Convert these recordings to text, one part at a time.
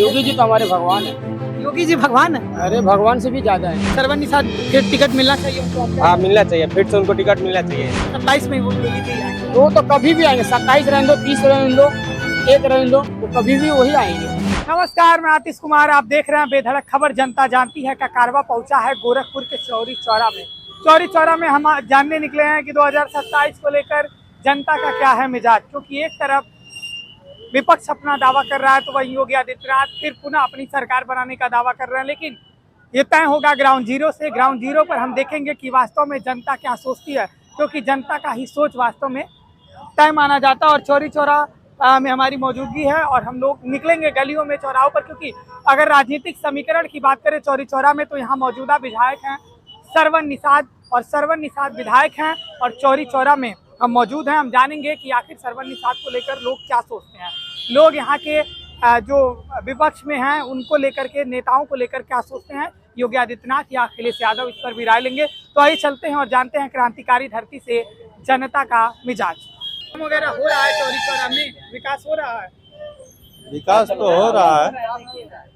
योगी जी तो हमारे भगवान है। योगी जी भगवान है। अरे भगवान से भी ज्यादा है। सरवन निषाद फिर टिकट मिलना चाहिए उनको। हाँ मिलना चाहिए, फिर से उनको टिकट मिलना चाहिए। 27 में वो योगी जी आएंगे। वो तो कभी भी आएंगे, 27 रहने दो, 30 रहने दो, 1 रहने दो, वो कभी भी वही आएंगे। नमस्कार, मैं आतिश कुमार, आप देख रहे हैं बेधड़क खबर जनता जानती है का कारवा पहुंचा है गोरखपुर के चौरी चौरा में। चौरी चौरा में हम जानने निकले हैं कि 2027 को लेकर जनता का क्या है मिजाज, क्योंकि एक तरफ विपक्ष अपना दावा कर रहा है तो वहीं योगी आदित्यनाथ फिर पुनः अपनी सरकार बनाने का दावा कर रहे हैं। लेकिन ये तय होगा ग्राउंड जीरो से। ग्राउंड जीरो पर हम देखेंगे कि वास्तव में जनता क्या सोचती है, क्योंकि जनता का ही सोच वास्तव में तय माना जाता है। और चौरी चौरा में हमारी मौजूदगी है और हम लोग निकलेंगे गलियों में, चौराहों पर, क्योंकि अगर राजनीतिक समीकरण की बात करें चौरी चौरा में तो यहाँ मौजूदा विधायक हैं सरवन निषाद, और सरवन निषाद विधायक हैं और चौरी चौरा में हम मौजूद हैं। हम जानेंगे कि आखिर सरवन निषाद को लेकर लोग क्या सोचते हैं, लोग यहाँ के जो विपक्ष में हैं उनको लेकर के, नेताओं को लेकर क्या सोचते हैं, योगी आदित्यनाथ या अखिलेश यादव, इस पर भी राय लेंगे। तो आइए चलते हैं और जानते हैं क्रांतिकारी धरती से जनता का मिजाज वगैरह हो रहा है। चौरी चौरा में विकास हो रहा है। विकास तो हो रहा है,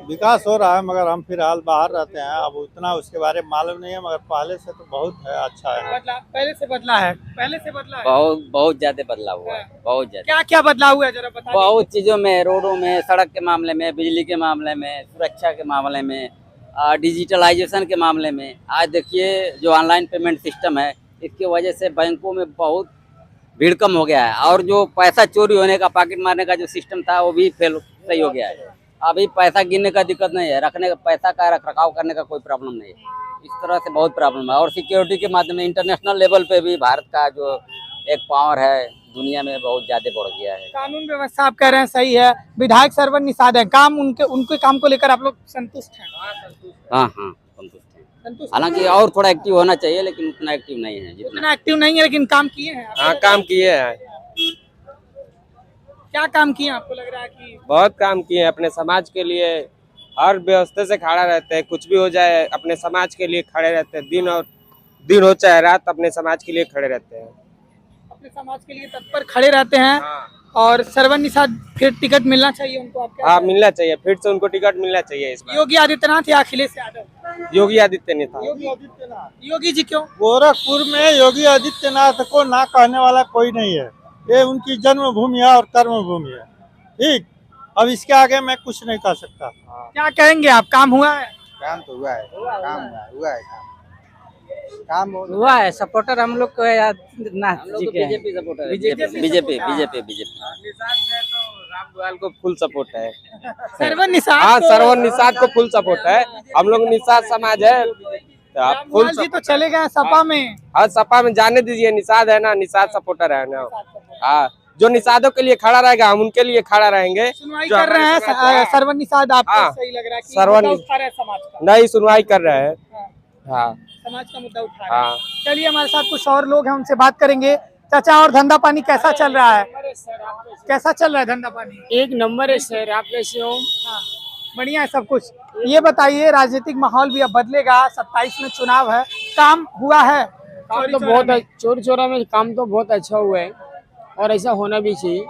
विकास हो रहा है, मगर हम फिलहाल बाहर रहते हैं, अब उतना उसके बारे में मालूम नहीं है, मगर पहले से तो बहुत है, अच्छा है। पहले से बदला है, पहले से बदला है, बहुत ज्यादा बदला हुआ है, बहुत ज्यादा। क्या क्या बदला हुआ है जरा बताइए। बहुत चीजों में, रोडों में, सड़क के मामले में, बिजली के मामले में, सुरक्षा के मामले में, डिजिटलाइजेशन के मामले में। आज देखिए जो ऑनलाइन पेमेंट सिस्टम है, इसकी वजह से बैंकों में बहुत भीड़ कम हो गया है, और जो पैसा चोरी होने का, पॉकेट मारने का जो सिस्टम था वो भी सही हो गया है। अभी पैसा गिनने का दिक्कत नहीं है, रखने का, पैसा का रख रखाव करने का कोई प्रॉब्लम नहीं है। इस तरह से बहुत प्रॉब्लम है। और सिक्योरिटी के माध्यम में इंटरनेशनल लेवल पे भी भारत का जो एक पावर है दुनिया में बहुत ज्यादा बढ़ गया है। कानून व्यवस्था आप कह रहे हैं सही है, विधायक सरवन निषाद है, काम उनके काम को लेकर आप लोग संतुष्ट हैं? हाँ, संतुष्ट है। हालांकि और थोड़ा एक्टिव होना चाहिए, लेकिन उतना एक्टिव नहीं है, जितना एक्टिव नहीं है, लेकिन काम किए हैं। हाँ काम किए हैं। क्या काम किए आपको लग रहा है कि? बहुत काम किए हैं अपने समाज के लिए, हर व्यवस्था से खड़ा रहते हैं, कुछ भी हो जाए अपने समाज के लिए खड़े रहते हैं, दिन हो चाहे रात अपने समाज के लिए खड़े रहते हैं, अपने समाज के लिए तत्पर खड़े रहते हैं। हाँ। और सरवन निषाद फिर टिकट मिलना चाहिए उनको, आप हाँ मिलना चाहिए, फिर से उनको टिकट मिलना चाहिए इस बार। योगी आदित्यनाथ या अखिलेश यादव? योगी आदित्यनाथ। योगी जी क्यों? गोरखपुर में योगी आदित्यनाथ को ना कहने वाला कोई नहीं है, ये उनकी जन्मभूमि है और कर्मभूमि है। ठीक, अब इसके आगे मैं कुछ नहीं कह सकता। क्या कहेंगे आप, काम हुआ है? काम तो हुआ है, काम हुआ है। सपोर्टर हम लोग को बीजेपी सपोर्टर, बीजेपी। राम दुआल को फुल सपोर्ट है। सरवन निषाद? हाँ सरवन निषाद को फुल सपोर्ट है। हम लोग निषाद समाज है, फुल जी तो चले गए सपा में। हाँ सपा में जाने दीजिए, निषाद है ना, निषाद सपोर्टर है ना। हाँ जो निषादों के लिए खड़ा रहेगा हम उनके लिए खड़ा रहेंगे। सुनवाई कर रहे हैं सरवन निषाद, आपको सही लग रहा है कि मुद्दा उठा रहे हैं समाज का? नहीं, सुनवाई कर रहे हैं। हाँ समाज का मुद्दा उठा रहे हैं। चलिए हमारे साथ कुछ और लोग हैं, उनसे बात करेंगे। चाचा, और धंधा पानी कैसा चल रहा है? कैसा चल रहा है धंधा पानी? एक नंबर है सर, आप कैसे हो? हाँ, बढ़िया है सब कुछ। ये बताइए, राजनीतिक माहौल भी अब बदलेगा, 27 में चुनाव है, काम हुआ है? काम तो बहुत, चौरी चौरा में काम तो बहुत अच्छा हुआ है और ऐसा होना भी चाहिए।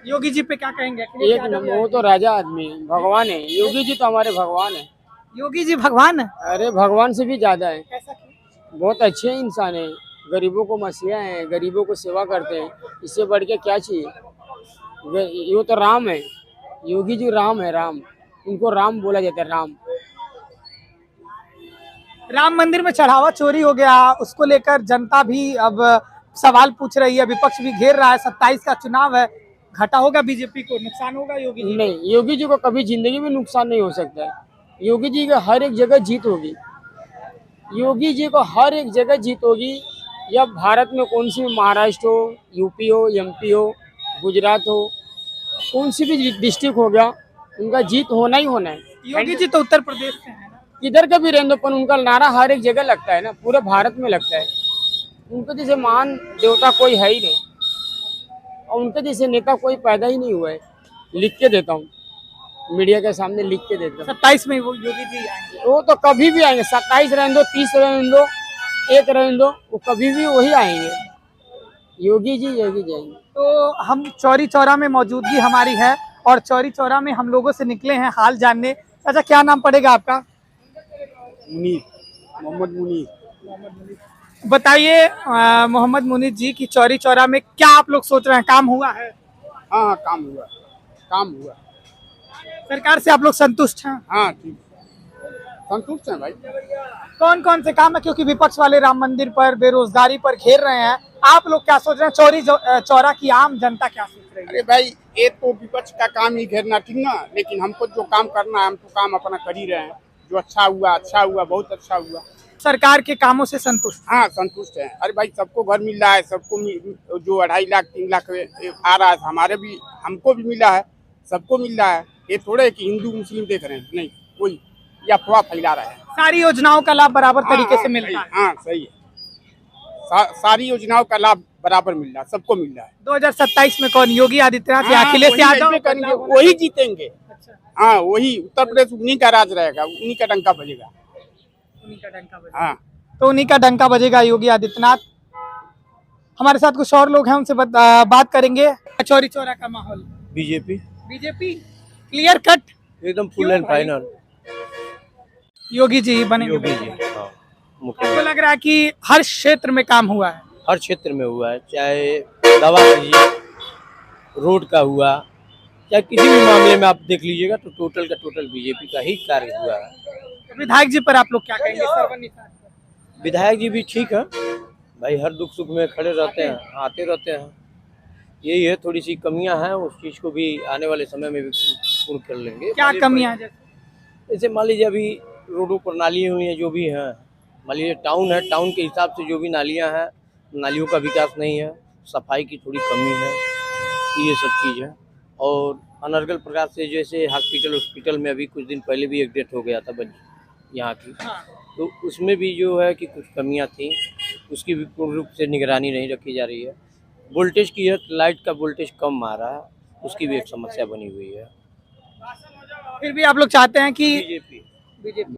योगी जी पे क्या कहेंगे? एक नंबर, वो तो राजा आदमी है, भगवान है। योगी जी तो हमारे भगवान है। योगी जी भगवान है? अरे भगवान से भी ज्यादा है। कैसा? बहुत अच्छे इंसान है, गरीबों को मसीहा है, गरीबों को सेवा करते हैं, इससे बढ़ के क्या चाहिए। ये तो राम है, योगी जी राम है, राम, उनको राम बोला जाता है, राम मंदिर में चढ़ावा चोरी हो गया, उसको लेकर जनता भी अब सवाल पूछ रही है, विपक्ष भी घेर रहा है। 27 का चुनाव है, घाटा होगा बीजेपी को, नुकसान होगा योगी जी? नहीं, योगी जी को कभी जिंदगी में नुकसान नहीं हो सकता है। योगी जी का हर एक जगह जीत होगी, योगी जी को हर एक जगह जीत होगी। या भारत में कौन सी, महाराष्ट्र हो, यूपी हो, एमपी हो, गुजरात हो, कौन सी भी डिस्ट्रिक्ट हो गया, उनका जीत होना ही होना है। योगी जी तो उत्तर प्रदेश से है ना? किधर का भी रहने पर उनका नारा हर एक जगह लगता है ना, पूरे भारत में लगता है। उनके जैसे महान देवता कोई है ही नहीं, और उनके जैसे नेता कोई पैदा ही नहीं हुआ है। लिख के देता हूँ, मीडिया के सामने लिख के देता हूँ। 27 में वो योगी जी आएंगे? वो तो कभी भी आएंगे, 27 रहने दो, 30 रहने दो, 1 रहने दो, वो कभी भी वही आएंगे। योगी जी आएंगे। तो हम चौरी चौरा में मौजूदगी हमारी है और चौरी चौरा में हम लोगों से निकले हैं हाल जानने। अच्छा, क्या नाम पड़ेगा आपका? मुनीर, मोहम्मद मुनीर। बताइए मोहम्मद मुनीर जी की चौरी चौरा में क्या आप लोग सोच रहे हैं, काम हुआ है? हाँ हाँ, काम हुआ। सरकार से आप लोग संतुष्ट हैं? हाँ ठीक, संतुष्ट हैं भाई। कौन कौन से काम है, क्योंकि विपक्ष वाले राम मंदिर पर, बेरोजगारी पर घेर रहे हैं, आप लोग क्या सोच रहे हैं? चौरी चौरा की आम जनता क्या सोच रही है? अरे भाई, ये तो विपक्ष का काम ही घेरना ठीक ना, लेकिन हमको जो काम करना है हम तो काम अपना कर ही रहे हैं। जो अच्छा हुआ, बहुत अच्छा हुआ। सरकार के कामों से संतुष्ट? हाँ संतुष्ट हैं। अरे भाई, सबको घर मिल रहा है, सबको जो 2.5 लाख 3 लाख आ रहा है, हमको भी मिला है, सबको मिल रहा है। ये थोड़े कि हिंदू मुस्लिम देख रहे हैं, नहीं, कोई या अफवाह फैला रहा है। सारी योजनाओं का लाभ बराबर तरीके से मिलता है? हाँ सही है, सारी योजनाओं का लाभ बराबर मिल रहा है, सबको मिल रहा है। 2027 में कौन, योगी आदित्यनाथ या अखिलेश यादव? करेंगे, वही जीतेंगे। हाँ, वही उत्तर प्रदेश, उन्हीं का राज रहेगा, उन्हीं का डंका बजेगा। हाँ, तो उन्हीं का डंका बजेगा, योगी आदित्यनाथ। हमारे साथ कुछ और लोग हैं, उनसे बात करेंगे। चौरी चौरा का माहौल? बीजेपी बीजेपी क्लियर कट, एकदम full and final. Yogi ji बनेंगे? योगी जी, हाँ, आपको मुख्यमंत्री। लग रहा है कि हर क्षेत्र में काम हुआ है? हर क्षेत्र में हुआ है, चाहे दवा कीजिए, रोड का हुआ, चाहे किसी भी मामले में आप देख लीजिएगा तो टोटल का टोटल बीजेपी का ही कार्य हुआ है। विधायक जी पर आप लोग क्या कहेंगे? श्रवण निषाद पर? विधायक जी भी ठीक है भाई, हर दुख सुख में खड़े रहते हैं, आते रहते हैं। यही है, थोड़ी सी कमियां हैं, उस चीज़ को भी आने वाले समय में भी पूर्ण कर लेंगे। क्या कमियां हैं? जैसे मान लीजिए अभी रोडों पर नालियाँ हुई हैं, जो भी हैं, मान लीजिए टाउन है, टाउन के हिसाब से जो भी नालियाँ हैं, नालियों का विकास नहीं है, सफाई की थोड़ी कमी है, ये सब चीज़ है। और अनर्गल प्रकार से जैसे हॉस्पिटल में अभी कुछ दिन पहले भी एक डेथ हो गया था यहाँ की, तो उसमें भी जो है कि कुछ कमियां थी, उसकी भी पूर्ण रूप से निगरानी नहीं रखी जा रही है। वोल्टेज की है, लाइट का वोल्टेज कम आ रहा है, उसकी भी एक समस्या बनी हुई है। फिर भी आप लोग चाहते हैं कि बीजेपी बीजेपी